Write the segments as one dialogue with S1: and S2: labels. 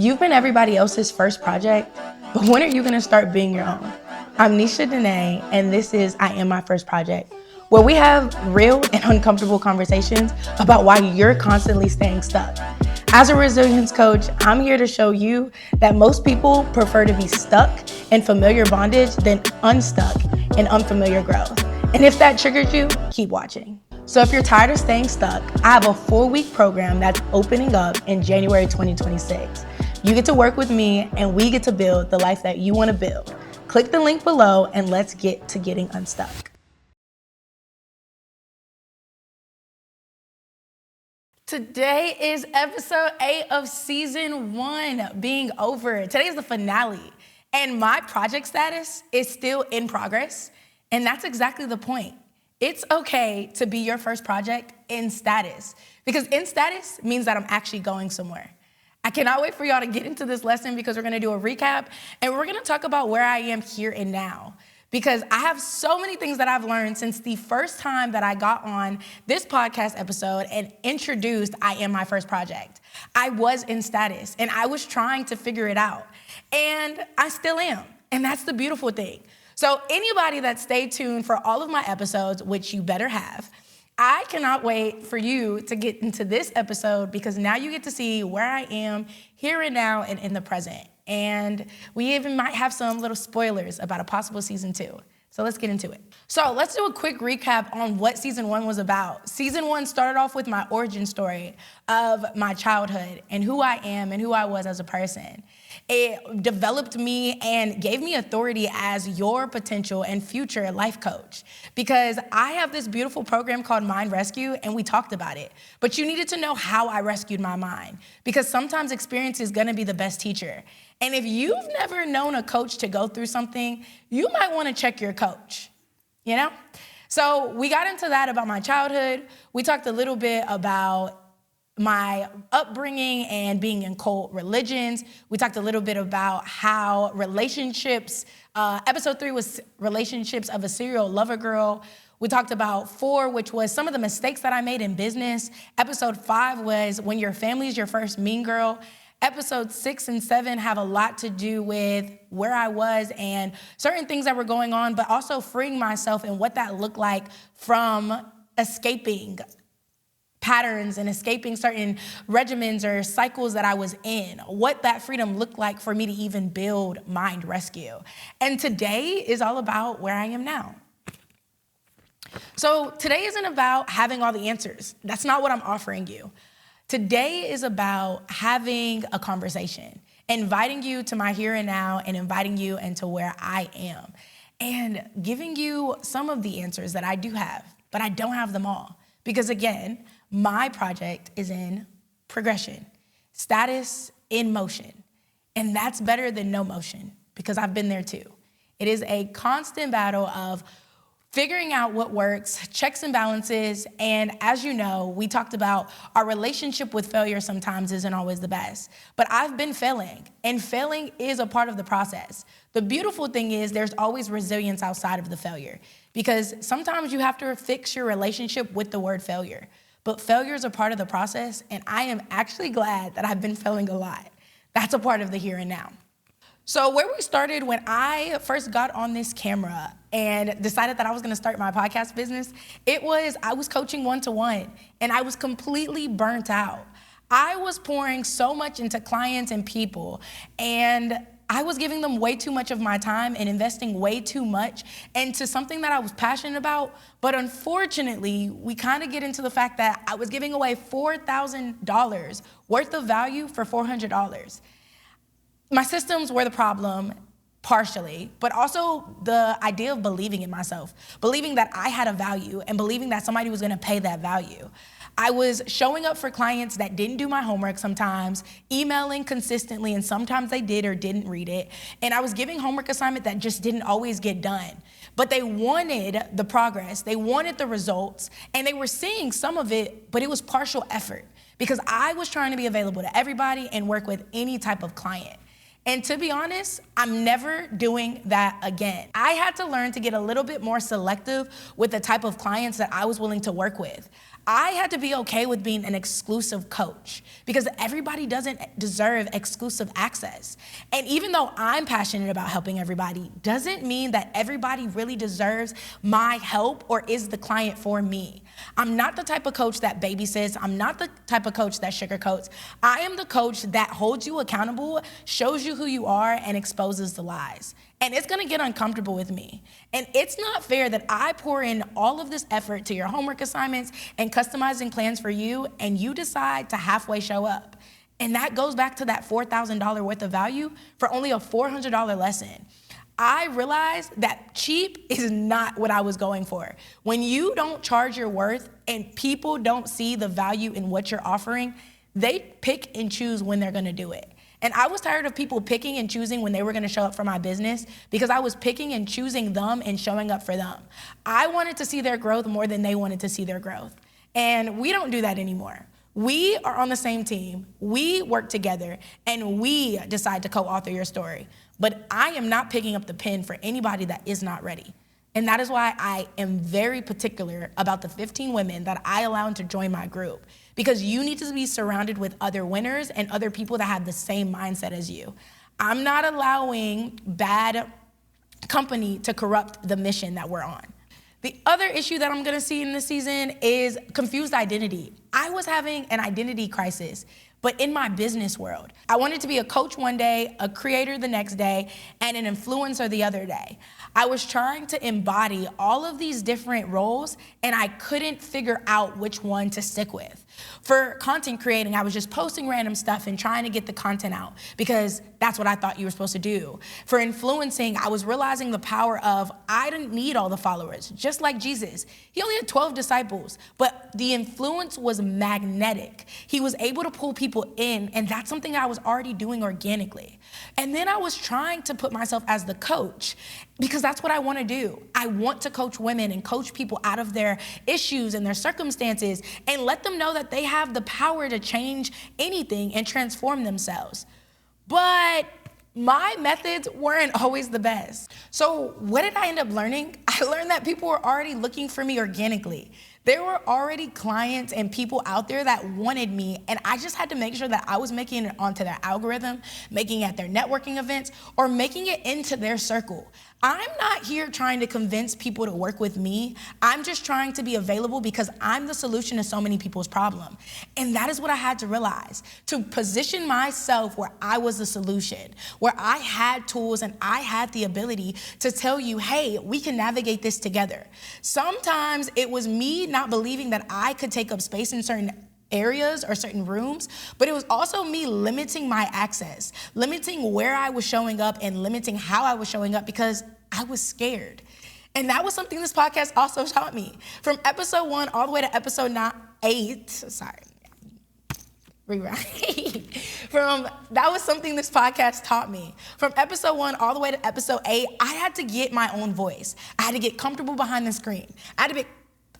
S1: You've been everybody else's first project, but when are you gonna start being your own? I'm Nisha Danae, and this is I Am My First Project, where we have real and uncomfortable conversations about why you're constantly staying stuck. As a resilience coach, I'm here to show you that most people prefer to be stuck in familiar bondage than unstuck in unfamiliar growth. And if that triggers you, keep watching. So if you're tired of staying stuck, I have a 4-week program that's opening up in January 2026. You get to work with me and we get to build the life that you want to build. Click the link below and let's get to getting unstuck. Today is episode 8 of season 1 being over. Today is the finale and my project status is still in progress. And that's exactly the point. It's okay to be your first project in status because in status means that I'm actually going somewhere. I cannot wait for y'all to get into this lesson because we're gonna do a recap and we're gonna talk about where I am here and now. Because I have so many things that I've learned since the first time that I got on this podcast episode and introduced I Am My First Project. I was in status and I was trying to figure it out. And I still am. And that's the beautiful thing. So anybody that stayed tuned for all of my episodes, which you better have, I cannot wait for you to get into this episode because now you get to see where I am here and now and in the present. And we even might have some little spoilers about a possible season 2. So let's get into it. So let's do a quick recap on what season 1 was about. Season 1 started off with my origin story of my childhood and who I am and who I was as a person. It developed me and gave me authority as your potential and future life coach because I have this beautiful program called Mind Rescue and we talked about it. But you needed to know how I rescued my mind because sometimes experience is gonna be the best teacher. And if you've never known a coach to go through something, you might wanna check your coach, you know? So we got into that about my childhood. We talked a little bit about my upbringing and being in cult religions. We talked a little bit about how relationships, episode 3 was relationships of a serial lover girl. We talked about 4, which was some of the mistakes that I made in business. Episode 5 was when your family is your first mean girl. Episodes 6 and 7 have a lot to do with where I was and certain things that were going on, but also freeing myself and what that looked like from escaping patterns and escaping certain regimens or cycles that I was in, what that freedom looked like for me to even build Mind Rescue. And today is all about where I am now. So today isn't about having all the answers. That's not what I'm offering you. Today is about having a conversation, inviting you to my here and now and inviting you into where I am and giving you some of the answers that I do have, but I don't have them all. Because again, my project is in progression, status in motion. And that's better than no motion because I've been there too. It is a constant battle of figuring out what works, checks and balances, and as you know, we talked about our relationship with failure sometimes isn't always the best, but I've been failing, and failing is a part of the process. The beautiful thing is there's always resilience outside of the failure, because sometimes you have to fix your relationship with the word failure, but failure is a part of the process, and I am actually glad that I've been failing a lot. That's a part of the here and now. So where we started when I first got on this camera and decided that I was gonna start my podcast business, I was coaching one-to-one and I was completely burnt out. I was pouring so much into clients and people and I was giving them way too much of my time and investing way too much into something that I was passionate about. But unfortunately, we kind of get into the fact that I was giving away $4,000 worth of value for $400. My systems were the problem, partially, but also the idea of believing in myself, believing that I had a value and believing that somebody was gonna pay that value. I was showing up for clients that didn't do my homework sometimes, emailing consistently, and sometimes they did or didn't read it, and I was giving homework assignment that just didn't always get done. But they wanted the progress, they wanted the results, and they were seeing some of it, but it was partial effort because I was trying to be available to everybody and work with any type of client. And to be honest, I'm never doing that again. I had to learn to get a little bit more selective with the type of clients that I was willing to work with. I had to be okay with being an exclusive coach because everybody doesn't deserve exclusive access. And even though I'm passionate about helping everybody, doesn't mean that everybody really deserves my help or is the client for me. I'm not the type of coach that babysits. I'm not the type of coach that sugarcoats. I am the coach that holds you accountable, shows you who you are, and exposes the lies. And it's gonna get uncomfortable with me. And it's not fair that I pour in all of this effort to your homework assignments and customizing plans for you, and you decide to halfway show up. And that goes back to that $4,000 worth of value for only a $400 lesson. I realized that cheap is not what I was going for. When you don't charge your worth and people don't see the value in what you're offering, they pick and choose when they're gonna do it. And I was tired of people picking and choosing when they were gonna show up for my business because I was picking and choosing them and showing up for them. I wanted to see their growth more than they wanted to see their growth. And we don't do that anymore. We are on the same team, we work together, and we decide to co-author your story. But I am not picking up the pen for anybody that is not ready. And that is why I am very particular about the 15 women that I allow to join my group. Because you need to be surrounded with other winners and other people that have the same mindset as you. I'm not allowing bad company to corrupt the mission that we're on. The other issue that I'm gonna see in this season is confused identity. I was having an identity crisis, but in my business world. I wanted to be a coach one day, a creator the next day, and an influencer the other day. I was trying to embody all of these different roles, and I couldn't figure out which one to stick with. For content creating, I was just posting random stuff and trying to get the content out because that's what I thought you were supposed to do. For influencing, I was realizing the power of I didn't need all the followers, just like Jesus. He only had 12 disciples, but the influence was magnetic. He was able to pull people in, and that's something I was already doing organically. And then I was trying to put myself as the coach because that's what I want to do. I want to coach women and coach people out of their issues and their circumstances and let them know that they have the power to change anything and transform themselves. But my methods weren't always the best. So what did I end up learning? I learned that people were already looking for me organically. There were already clients and people out there that wanted me, and I just had to make sure that I was making it onto their algorithm, making it at their networking events, or making it into their circle. I'm not here trying to convince people to work with me. I'm just trying to be available because I'm the solution to so many people's problem. And that is what I had to realize, to position myself where I was the solution, where I had tools and I had the ability to tell you, hey, we can navigate this together. Sometimes it was me not believing that I could take up space in certain areas or certain rooms, but it was also me limiting my access, limiting where I was showing up and limiting how I was showing up because I was scared. And that was something this podcast also taught me. From episode 1 all the way to episode 8, that was something this podcast taught me. From episode 1 all the way to episode 8, I had to get my own voice. I had to get comfortable behind the screen. I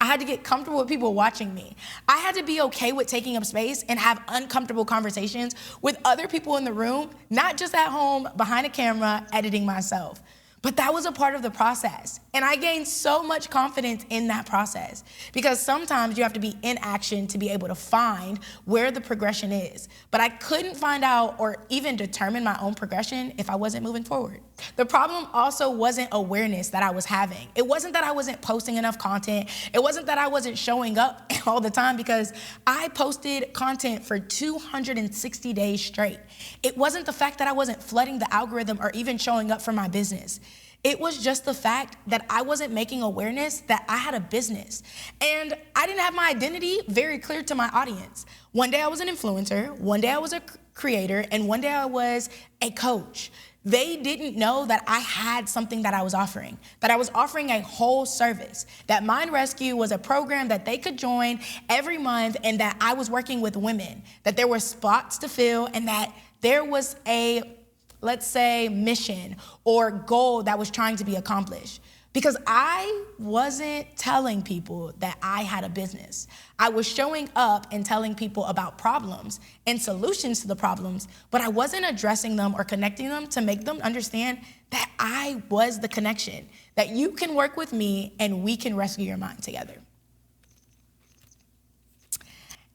S1: had to get comfortable with people watching me. I had to be okay with taking up space and have uncomfortable conversations with other people in the room, not just at home behind a camera editing myself. But that was a part of the process. And I gained so much confidence in that process because sometimes you have to be in action to be able to find where the progression is. But I couldn't find out or even determine my own progression if I wasn't moving forward. The problem also wasn't awareness that I was having. It wasn't that I wasn't posting enough content. It wasn't that I wasn't showing up all the time because I posted content for 260 days straight. It wasn't the fact that I wasn't flooding the algorithm or even showing up for my business. It was just the fact that I wasn't making awareness that I had a business. And I didn't have my identity very clear to my audience. One day I was an influencer, one day I was a creator, and one day I was a coach. They didn't know that I had something that I was offering a whole service, that Mind Rescue was a program that they could join every month and that I was working with women, that there were spots to fill and that there was a, let's say, mission or goal that was trying to be accomplished. because I wasn't telling people that I had a business. I was showing up and telling people about problems and solutions to the problems, but I wasn't addressing them or connecting them to make them understand that I was the connection, that you can work with me and we can rescue your mind together.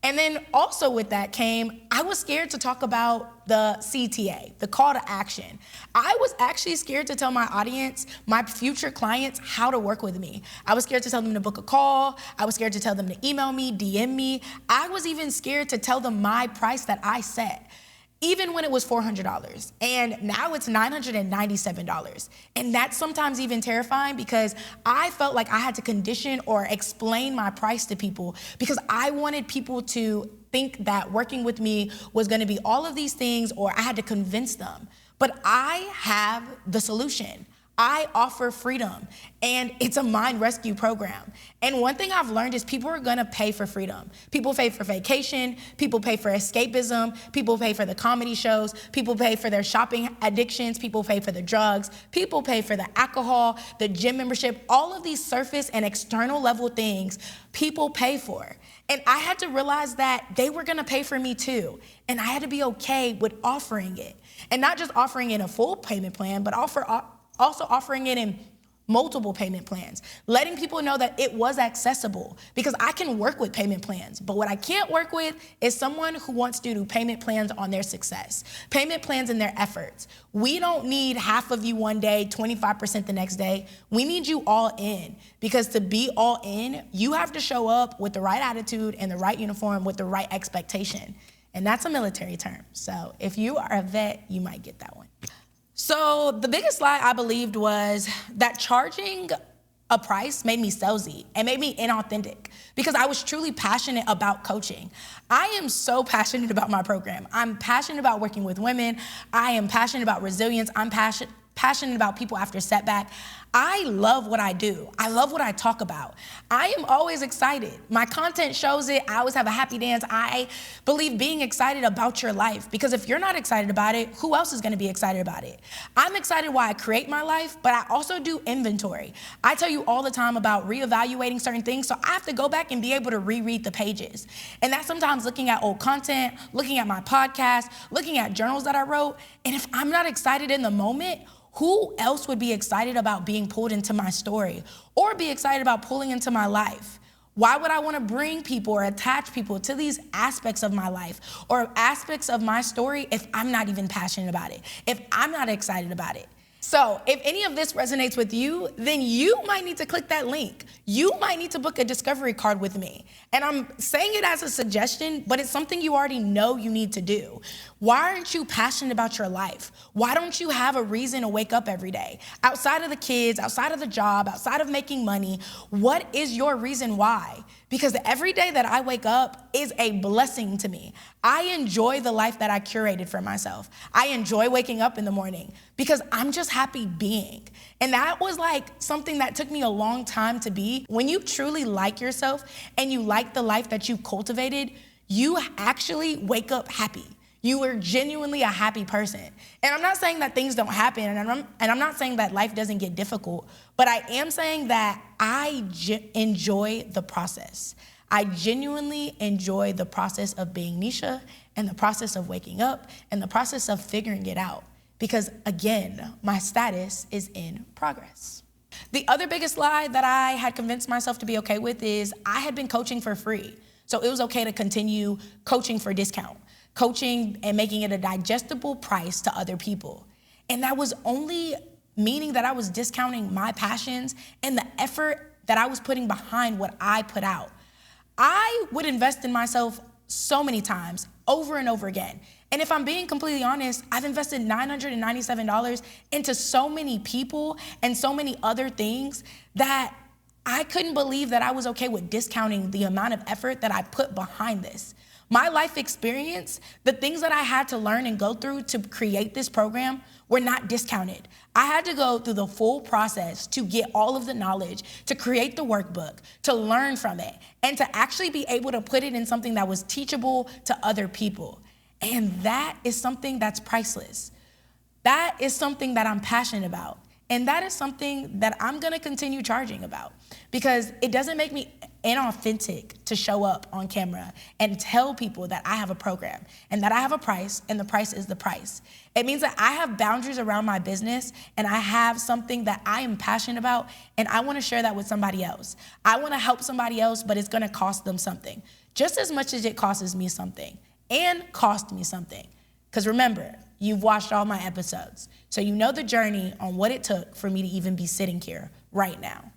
S1: And then also with that came, I was scared to talk about the CTA, the call to action. I was actually scared to tell my audience, my future clients, how to work with me. I was scared to tell them to book a call. I was scared to tell them to email me, DM me. I was even scared to tell them my price that I set, even when it was $400. And now it's $997. And that's sometimes even terrifying because I felt like I had to condition or explain my price to people because I wanted people to think that working with me was gonna be all of these things, or I had to convince them. But I have the solution. I offer freedom, and it's a mind rescue program. And one thing I've learned is people are gonna pay for freedom. People pay for vacation, people pay for escapism, people pay for the comedy shows, people pay for their shopping addictions, people pay for the drugs, people pay for the alcohol, the gym membership, all of these surface and external level things people pay for. And I had to realize that they were gonna pay for me too. And I had to be okay with offering it. And not just offering it in a full payment plan, but also offering it in multiple payment plans, letting people know that it was accessible, because I can work with payment plans, but what I can't work with is someone who wants to do payment plans on their success, payment plans in their efforts. We don't need half of you one day, 25% the next day. We need you all in, because to be all in, you have to show up with the right attitude and the right uniform with the right expectation. And that's a military term. So if you are a vet, you might get that one. So the biggest lie I believed was that charging a price made me salesy and made me inauthentic, because I was truly passionate about coaching. I am so passionate about my program. I'm passionate about working with women. I am passionate about resilience. I'm passionate about people after setback. I love what I do. I love what I talk about. I am always excited. My content shows it. I always have a happy dance. I believe being excited about your life, because if you're not excited about it, who else is gonna be excited about it? I'm excited why I create my life, but I also do inventory. I tell you all the time about reevaluating certain things, so I have to go back and be able to reread the pages. And that's sometimes looking at old content, looking at my podcast, looking at journals that I wrote, and if I'm not excited in the moment, who else would be excited about being pulled into my story or be excited about pulling into my life? Why would I want to bring people or attach people to these aspects of my life or aspects of my story if I'm not even passionate about it, if I'm not excited about it? So if any of this resonates with you, then you might need to click that link. You might need to book a discovery card with me. And I'm saying it as a suggestion, but it's something you already know you need to do. Why aren't you passionate about your life? Why don't you have a reason to wake up every day? Outside of the kids, outside of the job, outside of making money, what is your reason why? Because every day that I wake up is a blessing to me. I enjoy the life that I curated for myself. I enjoy waking up in the morning because I'm just happy being. And that was like something that took me a long time to be. When you truly like yourself and you like the life that you cultivated, you actually wake up happy. You are genuinely a happy person. And I'm not saying that things don't happen, and I'm not saying that life doesn't get difficult, but I am saying that I enjoy the process. I genuinely enjoy the process of being Nisha and the process of waking up and the process of figuring it out. Because again, my status is in progress. The other biggest lie that I had convinced myself to be okay with is I had been coaching for free. So it was okay to continue coaching for discount, coaching and making it a digestible price to other people. And that was only meaning that I was discounting my passions and the effort that I was putting behind what I put out. I would invest in myself so many times, over and over again. And if I'm being completely honest, I've invested $997 into so many people and so many other things that I couldn't believe that I was okay with discounting the amount of effort that I put behind this. My life experience, the things that I had to learn and go through to create this program were not discounted. I had to go through the full process to get all of the knowledge, to create the workbook, to learn from it, and to actually be able to put it in something that was teachable to other people. And that is something that's priceless. That is something that I'm passionate about. And that is something that I'm gonna continue charging about because it doesn't make me inauthentic to show up on camera and tell people that I have a program and that I have a price and the price is the price. It means that I have boundaries around my business and I have something that I am passionate about and I wanna share that with somebody else. I wanna help somebody else, but it's gonna cost them something, just as much as it costs me something and cost me something. Because remember, you've watched all my episodes, so you know the journey on what it took for me to even be sitting here right now.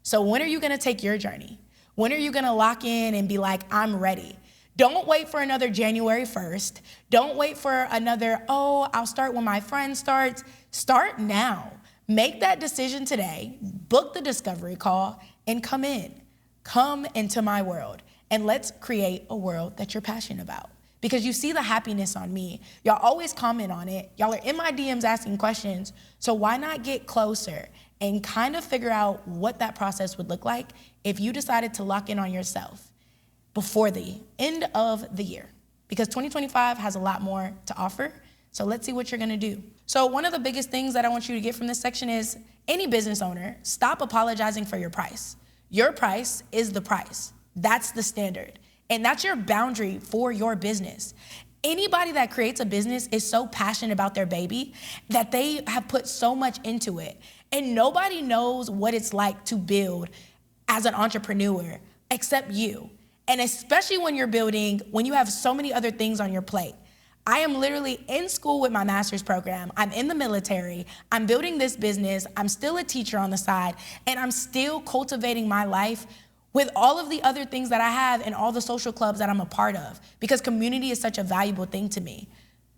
S1: So when are you gonna take your journey? When are you gonna lock in and be like, I'm ready? Don't wait for another January 1st. Don't wait for another, I'll start when my friend starts. Start now. Make that decision today, book the discovery call, and come in. Come into my world, and let's create a world that you're passionate about. Because you see the happiness on me. Y'all always comment on it. Y'all are in my DMs asking questions. So why not get closer and kind of figure out what that process would look like if you decided to lock in on yourself before the end of the year? Because 2025 has a lot more to offer. So let's see what you're gonna do. So one of the biggest things that I want you to get from this section is any business owner, stop apologizing for your price. Your price is the price. That's the standard. And that's your boundary for your business. Anybody that creates a business is so passionate about their baby that they have put so much into it. And nobody knows what it's like to build as an entrepreneur except you. And especially when you're building, when you have so many other things on your plate. I am literally in school with my master's program. I'm in the military. I'm building this business. I'm still a teacher on the side. And I'm still cultivating my life with all of the other things that I have and all the social clubs that I'm a part of, because community is such a valuable thing to me.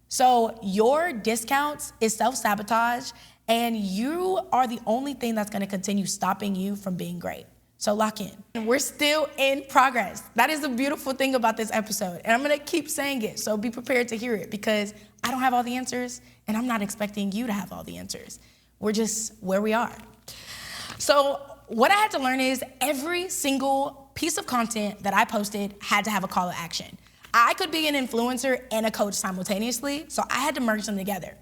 S1: So your discounts is self-sabotage, and you are the only thing that's gonna continue stopping you from being great. So lock in. And we're still in progress. That is the beautiful thing about this episode. And I'm gonna keep saying it, so be prepared to hear it, because I don't have all the answers, and I'm not expecting you to have all the answers. We're just where we are. So what I had to learn is every single piece of content that I posted had to have a call to action. I could be an influencer and a coach simultaneously, so I had to merge them together.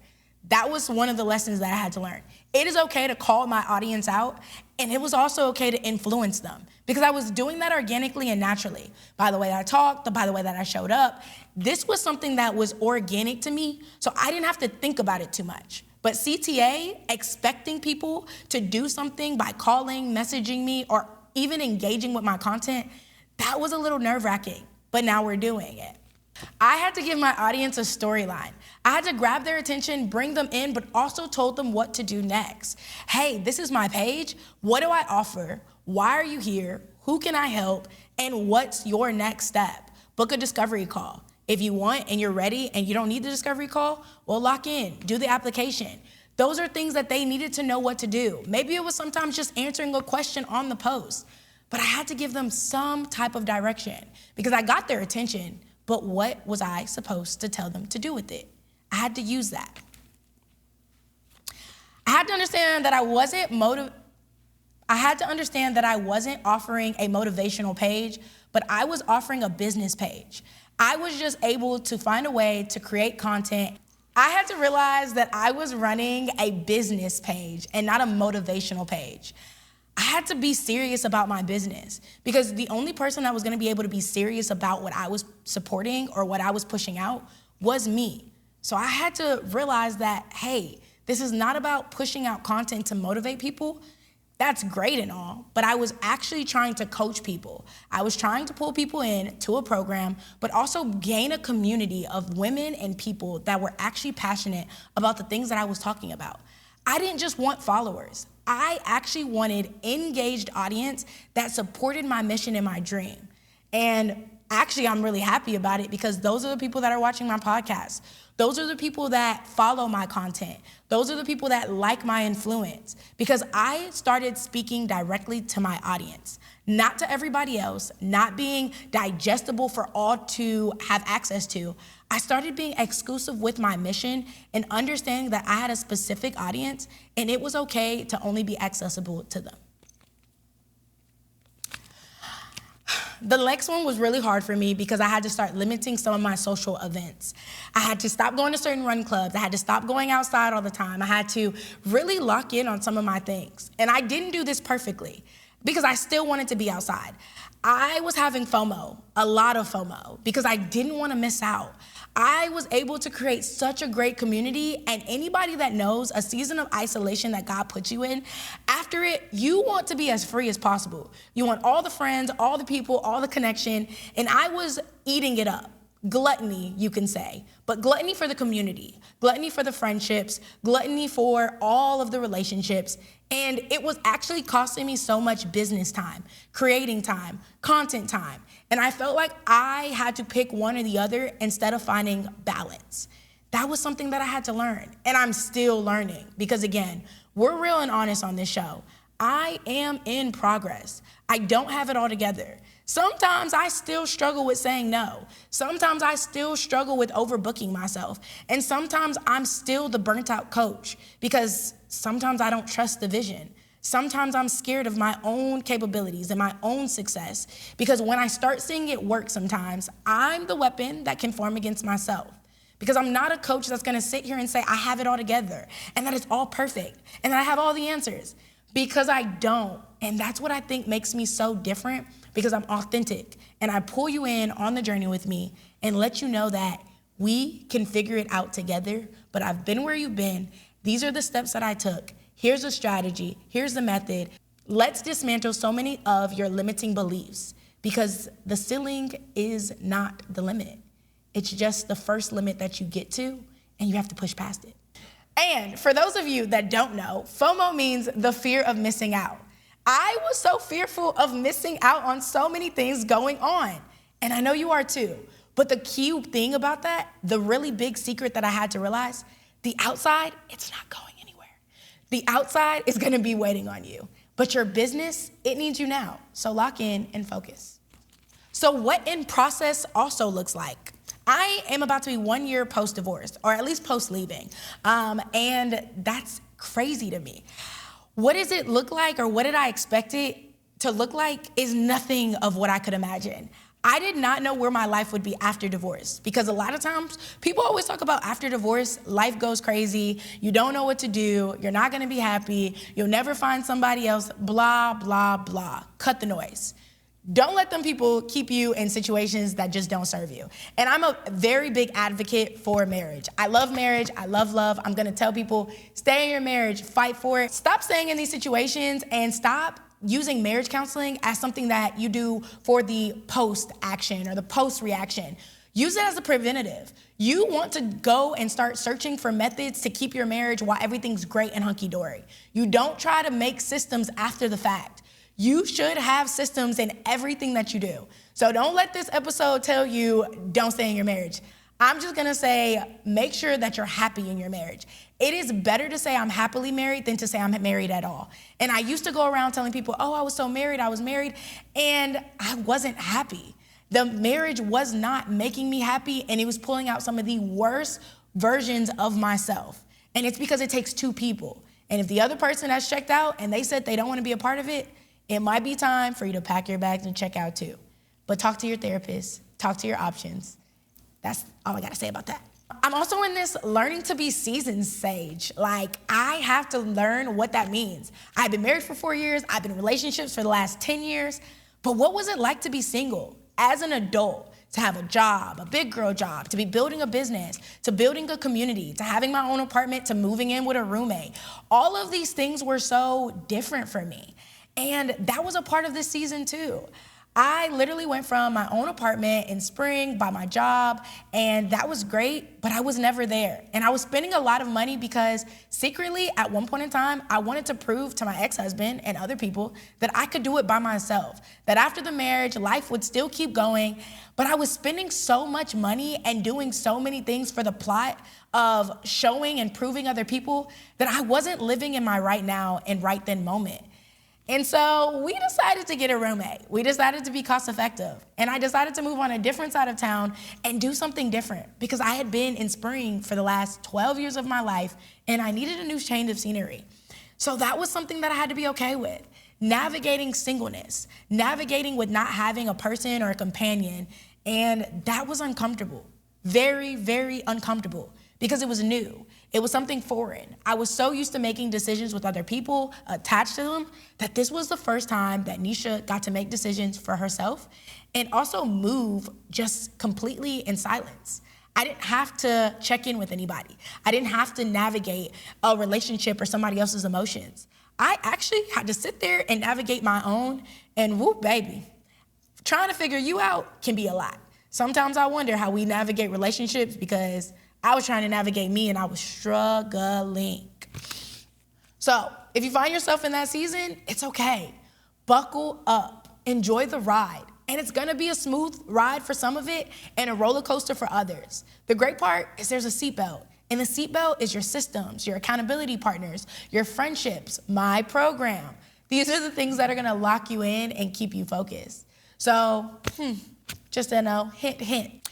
S1: That was one of the lessons that I had to learn. It is okay to call my audience out, and it was also okay to influence them, because I was doing that organically and naturally. By the way I talked, by the way that I showed up, this was something that was organic to me, so I didn't have to think about it too much. But CTA, expecting people to do something by calling, messaging me, or even engaging with my content, that was a little nerve-wracking, but now we're doing it. I had to give my audience a storyline. I had to grab their attention, bring them in, but also told them what to do next. Hey, this is my page. What do I offer? Why are you here? Who can I help? And what's your next step? Book a discovery call. If you want and you're ready and you don't need the discovery call, well, lock in, do the application. Those are things that they needed to know what to do. Maybe it was sometimes just answering a question on the post, but I had to give them some type of direction because I got their attention, but what was I supposed to tell them to do with it? I had to use that. I had to understand that I wasn't offering a motivational page, but I was offering a business page. I was just able to find a way to create content. I had to realize that I was running a business page and not a motivational page. I had to be serious about my business because the only person that was gonna be able to be serious about what I was supporting or what I was pushing out was me. So I had to realize that, hey, this is not about pushing out content to motivate people. That's great and all, but I was actually trying to coach people. I was trying to pull people in to a program, but also gain a community of women and people that were actually passionate about the things that I was talking about. I didn't just want followers. I actually wanted engaged audience that supported my mission and my dream. And actually, I'm really happy about it because those are the people that are watching my podcast. Those are the people that follow my content. Those are the people that like my influence because I started speaking directly to my audience, not to everybody else, not being digestible for all to have access to. I started being exclusive with my mission and understanding that I had a specific audience and it was okay to only be accessible to them. The next one was really hard for me because I had to start limiting some of my social events. I had to stop going to certain run clubs. I had to stop going outside all the time. I had to really lock in on some of my things. And I didn't do this perfectly because I still wanted to be outside. I was having FOMO, a lot of FOMO, because I didn't want to miss out. I was able to create such a great community, and anybody that knows a season of isolation that God puts you in, after it, you want to be as free as possible. You want all the friends, all the people, all the connection, and I was eating it up. Gluttony, you can say, but gluttony for the community, gluttony for the friendships, gluttony for all of the relationships, and it was actually costing me so much business time, creating time, content time, and I felt like I had to pick one or the other instead of finding balance. That was something that I had to learn, and I'm still learning because, again, we're real and honest on this show. I am in progress. I don't have it all together. Sometimes I still struggle with saying no. Sometimes I still struggle with overbooking myself. And sometimes I'm still the burnt out coach because sometimes I don't trust the vision. Sometimes I'm scared of my own capabilities and my own success because when I start seeing it work sometimes, I'm the weapon that can form against myself. Because I'm not a coach that's gonna sit here and say I have it all together and that it's all perfect and that I have all the answers. Because I don't. And that's what I think makes me so different because I'm authentic and I pull you in on the journey with me and let you know that we can figure it out together, but I've been where you've been. These are the steps that I took. Here's a strategy. Here's the method. Let's dismantle so many of your limiting beliefs because the ceiling is not the limit. It's just the first limit that you get to and you have to push past it. And for those of you that don't know, FOMO means the fear of missing out. I was so fearful of missing out on so many things going on. And I know you are too. But the key thing about that, the really big secret that I had to realize, the outside, it's not going anywhere. The outside is gonna be waiting on you. But your business, it needs you now. So lock in and focus. So what in process also looks like. I am about to be 1 year post-divorce, or at least post-leaving, and that's crazy to me. What does it look like, or what did I expect it to look like is nothing of what I could imagine. I did not know where my life would be after divorce because a lot of times people always talk about after divorce, life goes crazy, you don't know what to do, you're not gonna be happy, you'll never find somebody else, blah, blah, blah. Cut the noise. Don't let them people keep you in situations that just don't serve you. And I'm a very big advocate for marriage. I love marriage, I love love. I'm gonna tell people, stay in your marriage, fight for it. Stop staying in these situations and stop using marriage counseling as something that you do for the post-action or the post-reaction. Use it as a preventative. You want to go and start searching for methods to keep your marriage while everything's great and hunky-dory. You don't try to make systems after the fact. You should have systems in everything that you do. So don't let this episode tell you, don't stay in your marriage. I'm just gonna say, make sure that you're happy in your marriage. It is better to say I'm happily married than to say I'm married at all. And I used to go around telling people, oh, I was married, and I wasn't happy. The marriage was not making me happy, and it was pulling out some of the worst versions of myself. And it's because it takes two people. And if the other person has checked out and they said they don't wanna be a part of it, it might be time for you to pack your bags and check out too. But talk to your therapist, talk to your options. That's all I gotta say about that. I'm also in this learning to be seasoned sage. Like, I have to learn what that means. I've been married for 4 years, I've been in relationships for the last 10 years, but what was it like to be single as an adult, to have a job, a big girl job, to be building a business, to building a community, to having my own apartment, to moving in with a roommate? All of these things were so different for me. And that was a part of this season too. I literally went from my own apartment in spring by my job, and that was great, but I was never there. And I was spending a lot of money because secretly at one point in time, I wanted to prove to my ex-husband and other people that I could do it by myself, that after the marriage, life would still keep going, but I was spending so much money and doing so many things for the plot of showing and proving other people that I wasn't living in my right now and right then moment. And so we decided to get a roommate. We decided to be cost effective. And I decided to move on a different side of town and do something different because I had been in Spring for the last 12 years of my life and I needed a new change of scenery. So that was something that I had to be okay with. navigating singleness, navigating with not having a person or a companion. And that was uncomfortable, very, very uncomfortable because it was new. It was something foreign. I was so used to making decisions with other people attached to them that this was the first time that Nisha got to make decisions for herself and also move just completely in silence. I didn't have to check in with anybody. I didn't have to navigate a relationship or somebody else's emotions. I actually had to sit there and navigate my own, and whoop, baby. Trying to figure you out can be a lot. Sometimes I wonder how we navigate relationships because I was trying to navigate me and I was struggling. So if you find yourself in that season, it's okay. Buckle up, enjoy the ride. And it's gonna be a smooth ride for some of it and a roller coaster for others. The great part is there's a seatbelt. And the seatbelt is your systems, your accountability partners, your friendships, my program. These are the things that are gonna lock you in and keep you focused. So, just a hint, hint.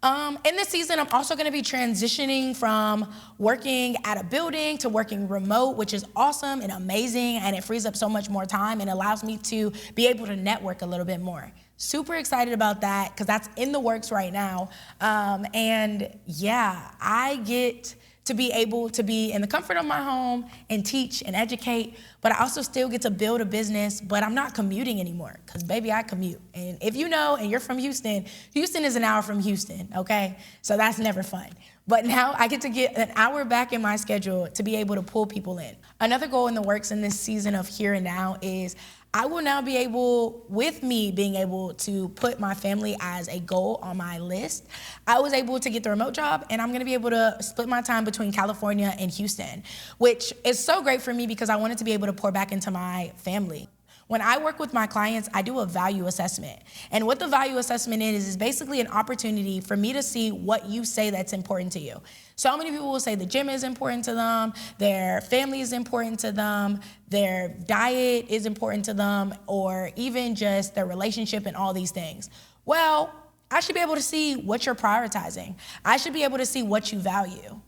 S1: In this season, I'm also gonna be transitioning from working at a building to working remote, which is awesome and amazing, and it frees up so much more time and allows me to be able to network a little bit more. Super excited about that because that's in the works right now. And yeah, I get to be able to be in the comfort of my home and teach and educate, but I also still get to build a business, but I'm not commuting anymore because baby, I commute. And if you know, and you're from Houston, Houston is an hour from Houston, okay? So that's never fun. But now I get to get an hour back in my schedule to be able to pull people in. Another goal in the works in this season of Here and Now is I will now be able, with me being able to put my family as a goal on my list, I was able to get the remote job and I'm gonna be able to split my time between California and Houston, which is so great for me because I wanted to be able to pour back into my family. When I work with my clients, I do a value assessment. And what the value assessment is basically an opportunity for me to see what you say that's important to you. So many people will say the gym is important to them, their family is important to them, their diet is important to them, or even just their relationship and all these things. Well, I should be able to see what you're prioritizing. I should be able to see what you value.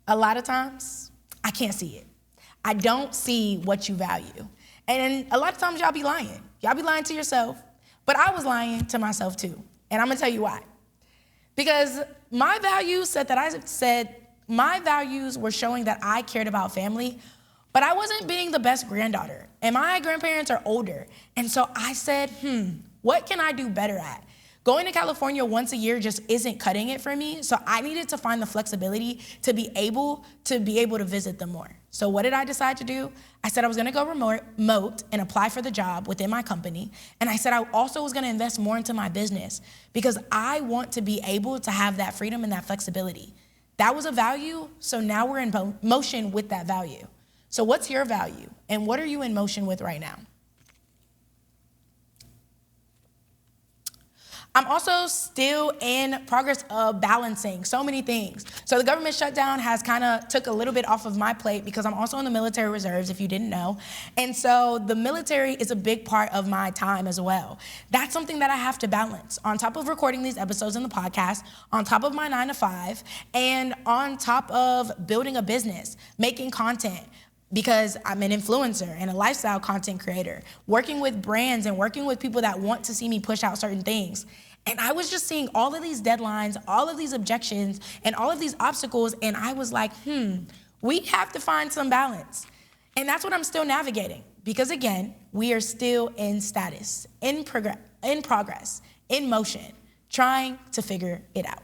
S1: A lot of times, I can't see it. I don't see what you value. And a lot of times y'all be lying. Y'all be lying to yourself, but I was lying to myself too. And I'm gonna tell you why. Because my values my values were showing that I cared about family, but I wasn't being the best granddaughter. And my grandparents are older. And so I said, what can I do better at? Going to California once a year just isn't cutting it for me. So I needed to find the flexibility to be able to visit them more. So what did I decide to do? I said I was gonna go remote and apply for the job within my company. And I said I also was gonna invest more into my business because I want to be able to have that freedom and that flexibility. That was a value, so now we're in motion with that value. So what's your value and what are you in motion with right now? I'm also still in progress of balancing so many things. So the government shutdown has kind of took a little bit off of my plate because I'm also in the military reserves, if you didn't know. And so the military is a big part of my time as well. That's something that I have to balance on top of recording these episodes in the podcast, on top of my 9 to 5, and on top of building a business, making content, because I'm an influencer and a lifestyle content creator, working with brands and working with people that want to see me push out certain things. And I was just seeing all of these deadlines, all of these objections, and all of these obstacles, and I was like, we have to find some balance. And that's what I'm still navigating, because again, we are still in status, in progress, in motion, trying to figure it out.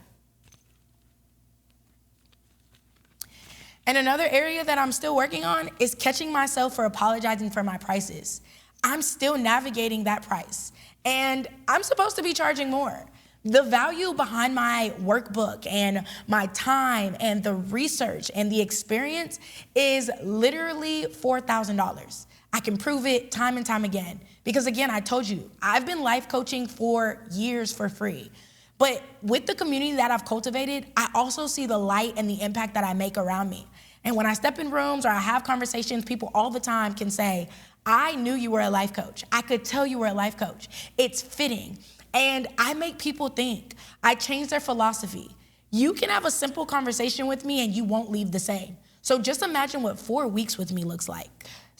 S1: And another area that I'm still working on is catching myself for apologizing for my prices. I'm still navigating that price. And I'm supposed to be charging more. The value behind my workbook and my time and the research and the experience is literally $4,000. I can prove it time and time again. Because again, I told you, I've been life coaching for years for free. But with the community that I've cultivated, I also see the light and the impact that I make around me. And when I step in rooms or I have conversations, people all the time can say, I knew you were a life coach. I could tell you were a life coach. It's fitting. And I make people think. I change their philosophy. You can have a simple conversation with me and you won't leave the same. So just imagine what 4 weeks with me looks like.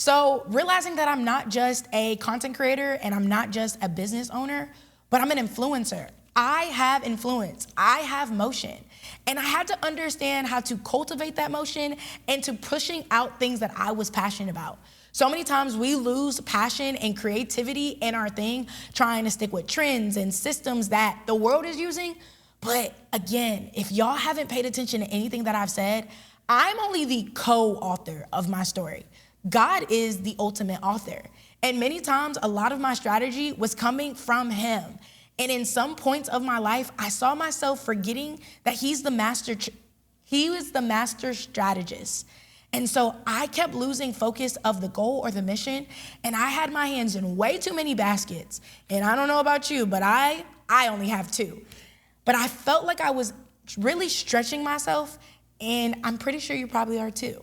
S1: So realizing that I'm not just a content creator and I'm not just a business owner, but I'm an influencer. I have influence, I have motion. And I had to understand how to cultivate that motion and to pushing out things that I was passionate about. So many times we lose passion and creativity in our thing, trying to stick with trends and systems that the world is using. But again, if y'all haven't paid attention to anything that I've said, I'm only the co-author of my story. God is the ultimate author. And many times, a lot of my strategy was coming from him. And in some points of my life, I saw myself forgetting that he was the master strategist. And so I kept losing focus of the goal or the mission, and I had my hands in way too many baskets. And I don't know about you, but I only have two. But I felt like I was really stretching myself, and I'm pretty sure you probably are too.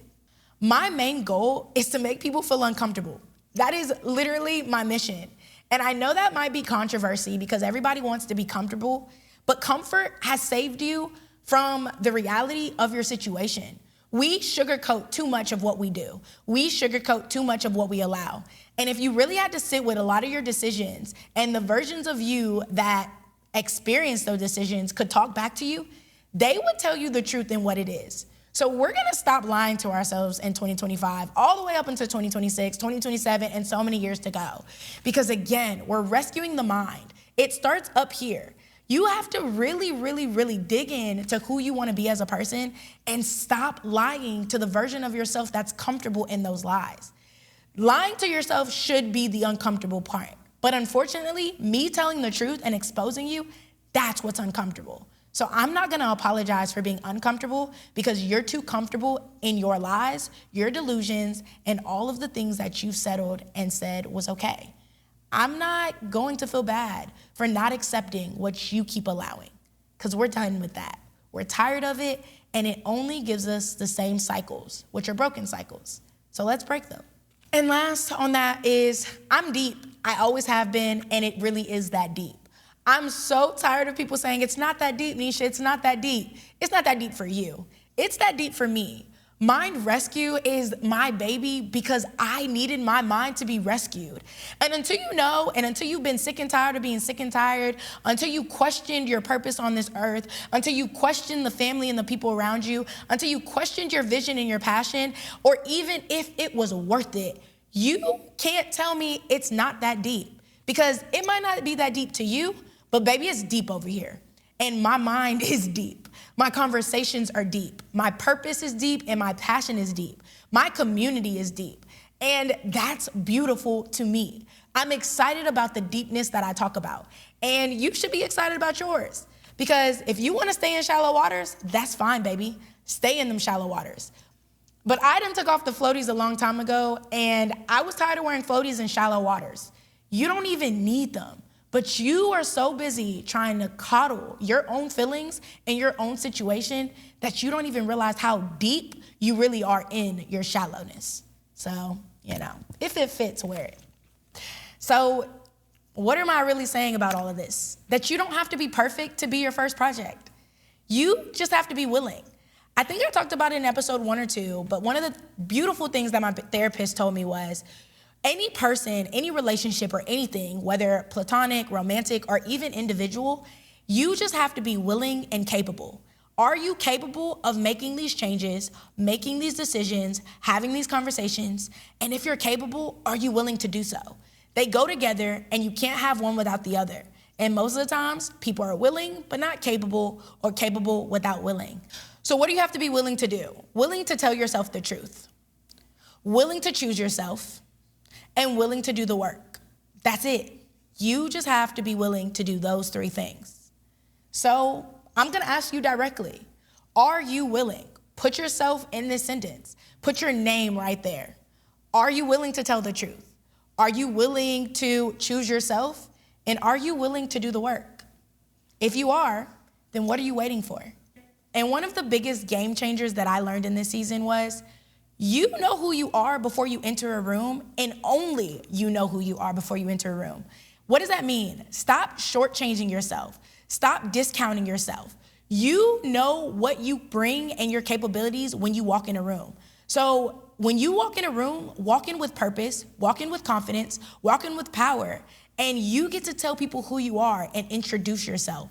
S1: My main goal is to make people feel uncomfortable. That is literally my mission. And I know that might be controversy because everybody wants to be comfortable, but comfort has saved you from the reality of your situation. We sugarcoat too much of what we do. We sugarcoat too much of what we allow. And if you really had to sit with a lot of your decisions and the versions of you that experienced those decisions could talk back to you, they would tell you the truth in what it is. So we're gonna stop lying to ourselves in 2025, all the way up into 2026, 2027, and so many years to go. Because again, we're rescuing the mind. It starts up here. You have to really, really, really dig in to who you wanna be as a person and stop lying to the version of yourself that's comfortable in those lies. Lying to yourself should be the uncomfortable part. But unfortunately, me telling the truth and exposing you, that's what's uncomfortable. So I'm not gonna apologize for being uncomfortable because you're too comfortable in your lies, your delusions, and all of the things that you've settled and said was okay. I'm not going to feel bad for not accepting what you keep allowing because we're done with that. We're tired of it, and it only gives us the same cycles, which are broken cycles. So let's break them. And last on that is I'm deep. I always have been, and it really is that deep. I'm so tired of people saying, it's not that deep, Nisha, it's not that deep. It's not that deep for you. It's that deep for me. Mind rescue is my baby because I needed my mind to be rescued. And until you know, and until you've been sick and tired of being sick and tired, until you questioned your purpose on this earth, until you questioned the family and the people around you, until you questioned your vision and your passion, or even if it was worth it, you can't tell me it's not that deep because it might not be that deep to you, but baby, it's deep over here. And my mind is deep. My conversations are deep. My purpose is deep and my passion is deep. My community is deep. And that's beautiful to me. I'm excited about the deepness that I talk about. And you should be excited about yours. Because if you want to stay in shallow waters, that's fine, baby. Stay in them shallow waters. But I done took off the floaties a long time ago, and I was tired of wearing floaties in shallow waters. You don't even need them. But you are so busy trying to coddle your own feelings and your own situation that you don't even realize how deep you really are in your shallowness. So, if it fits, wear it. So, what am I really saying about all of this? That you don't have to be perfect to be your first project. You just have to be willing. I think I talked about it in episode 1 or 2, but one of the beautiful things that my therapist told me was, any person, any relationship or anything, whether platonic, romantic, or even individual, you just have to be willing and capable. Are you capable of making these changes, making these decisions, having these conversations? And if you're capable, are you willing to do so? They go together and you can't have one without the other. And most of the times, people are willing but not capable, or capable without willing. So what do you have to be willing to do? Willing to tell yourself the truth, willing to choose yourself, and willing to do the work. That's it. You just have to be willing to do those 3 things. So I'm gonna ask you directly, are you willing? Put yourself in this sentence. Put your name right there. Are you willing to tell the truth? Are you willing to choose yourself? And are you willing to do the work? If you are, then what are you waiting for? And one of the biggest game changers that I learned in this season was, you know who you are before you enter a room, and only you know who you are before you enter a room. What does that mean? Stop shortchanging yourself. Stop discounting yourself. You know what you bring and your capabilities when you walk in a room. So when you walk in a room, walk in with purpose, walk in with confidence, walk in with power, and you get to tell people who you are and introduce yourself.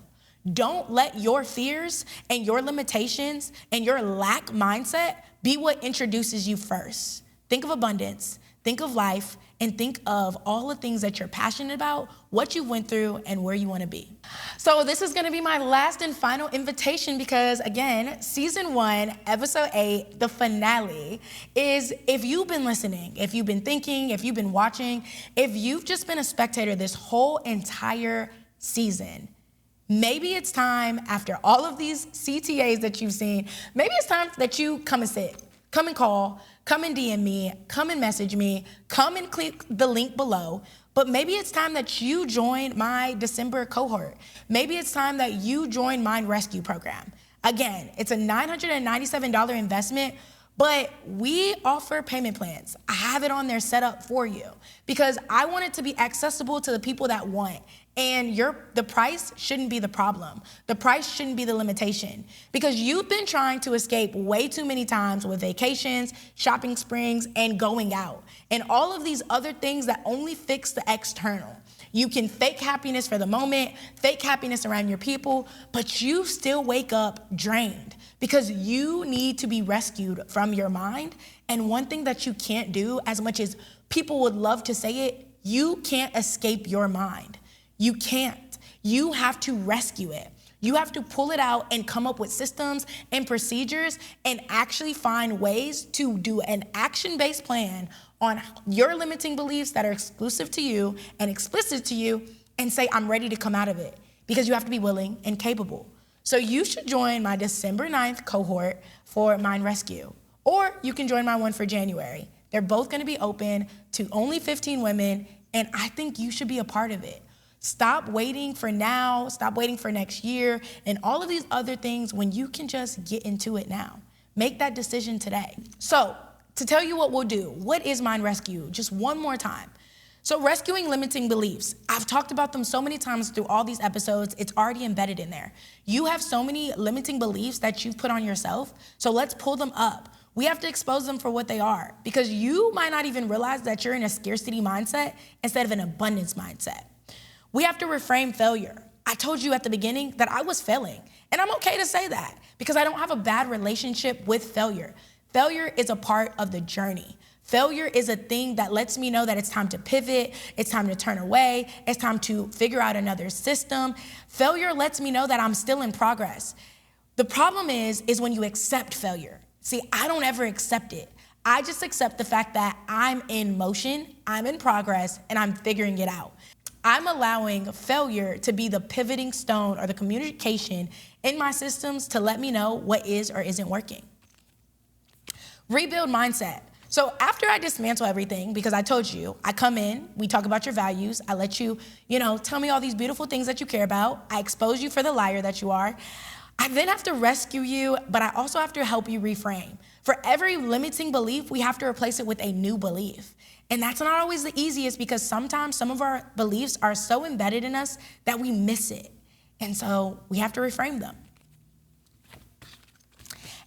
S1: Don't let your fears and your limitations and your lack mindset be what introduces you first. Think of abundance, think of life, and think of all the things that you're passionate about, what you went through, and where you want to be. So this is going to be my last and final invitation because, again, season 1, episode 8, the finale, is if you've been listening, if you've been thinking, if you've been watching, if you've just been a spectator this whole entire season, maybe it's time, after all of these CTAs that you've seen, maybe it's time that you come and sit, come and call, come and DM me, come and message me, come and click the link below. But maybe it's time that you join my December cohort. Maybe it's time that you join Mind Rescue program. Again, it's a $997 investment, but we offer payment plans. I have it on there set up for you because I want it to be accessible to the people that want. And the price shouldn't be the problem. The price shouldn't be the limitation because you've been trying to escape way too many times with vacations, shopping sprees, and going out. And all of these other things that only fix the external. You can fake happiness for the moment, fake happiness around your people, but you still wake up drained because you need to be rescued from your mind. And one thing that you can't do, as much as people would love to say it, you can't escape your mind. You can't. You have to rescue it. You have to pull it out and come up with systems and procedures and actually find ways to do an action-based plan on your limiting beliefs that are exclusive to you and explicit to you and say, I'm ready to come out of it, because you have to be willing and capable. So you should join my December 9th cohort for Mind Rescue, or you can join my one for January. They're both gonna be open to only 15 women, and I think you should be a part of it. Stop waiting for now, stop waiting for next year, and all of these other things when you can just get into it now. Make that decision today. So, to tell you what we'll do, what is Mind Rescue? Just one more time. So rescuing limiting beliefs. I've talked about them so many times through all these episodes, it's already embedded in there. You have so many limiting beliefs that you've put on yourself, so let's pull them up. We have to expose them for what they are, because you might not even realize that you're in a scarcity mindset instead of an abundance mindset. We have to reframe failure. I told you at the beginning that I was failing, and I'm okay to say that because I don't have a bad relationship with failure. Failure is a part of the journey. Failure is a thing that lets me know that it's time to pivot, it's time to turn away, it's time to figure out another system. Failure lets me know that I'm still in progress. The problem is when you accept failure. See, I don't ever accept it. I just accept the fact that I'm in motion, I'm in progress, and I'm figuring it out. I'm allowing failure to be the pivoting stone or the communication in my systems to let me know what is or isn't working. Rebuild mindset. So after I dismantle everything, because I told you, I come in, we talk about your values, I let you, tell me all these beautiful things that you care about, I expose you for the liar that you are. I then have to rescue you, but I also have to help you reframe. For every limiting belief, we have to replace it with a new belief. And that's not always the easiest, because sometimes some of our beliefs are so embedded in us that we miss it. And so we have to reframe them.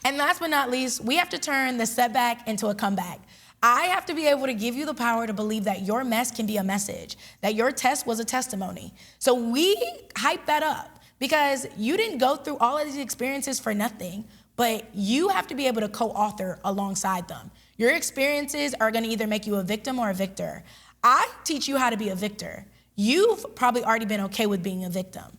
S1: And last but not least, we have to turn the setback into a comeback. I have to be able to give you the power to believe that your mess can be a message, that your test was a testimony. So we hype that up, because you didn't go through all of these experiences for nothing, but you have to be able to co-author alongside them. Your experiences are gonna either make you a victim or a victor. I teach you how to be a victor. You've probably already been okay with being a victim.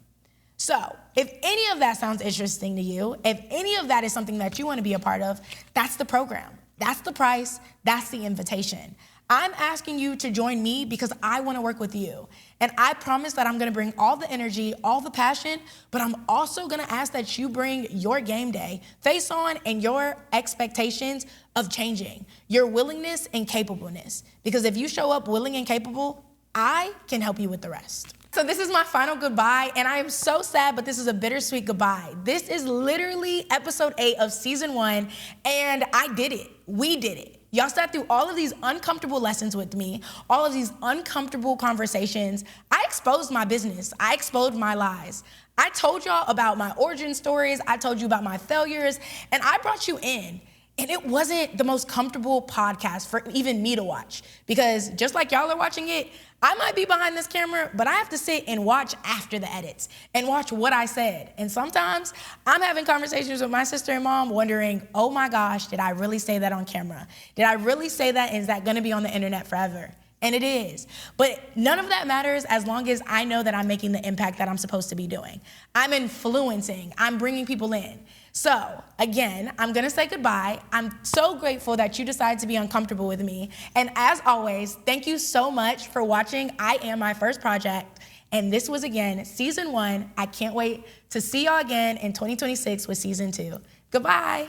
S1: So if any of that sounds interesting to you, if any of that is something that you want to be a part of, that's the program. That's the price. That's the invitation. I'm asking you to join me because I want to work with you. And I promise that I'm going to bring all the energy, all the passion, but I'm also going to ask that you bring your game day face on and your expectations of changing, your willingness and capableness. Because if you show up willing and capable, I can help you with the rest. So this is my final goodbye, and I am so sad, but this is a bittersweet goodbye. This is literally episode 8 of season 1, and I did it. We did it. Y'all sat through all of these uncomfortable lessons with me, all of these uncomfortable conversations. I exposed my business. I exposed my lies. I told y'all about my origin stories. I told you about my failures, and I brought you in. And it wasn't the most comfortable podcast for even me to watch, because just like y'all are watching it, I might be behind this camera, but I have to sit and watch after the edits and watch what I said. And sometimes I'm having conversations with my sister and mom wondering, oh my gosh, did I really say that on camera? Did I really say that? Is that gonna be on the internet forever? And it is. But none of that matters as long as I know that I'm making the impact that I'm supposed to be doing. I'm influencing, I'm bringing people in. So again, I'm gonna say goodbye. I'm so grateful that you decided to be uncomfortable with me. And as always, thank you so much for watching I Am My First Project. And this was, again, season 1. I can't wait to see y'all again in 2026 with season 2. Goodbye.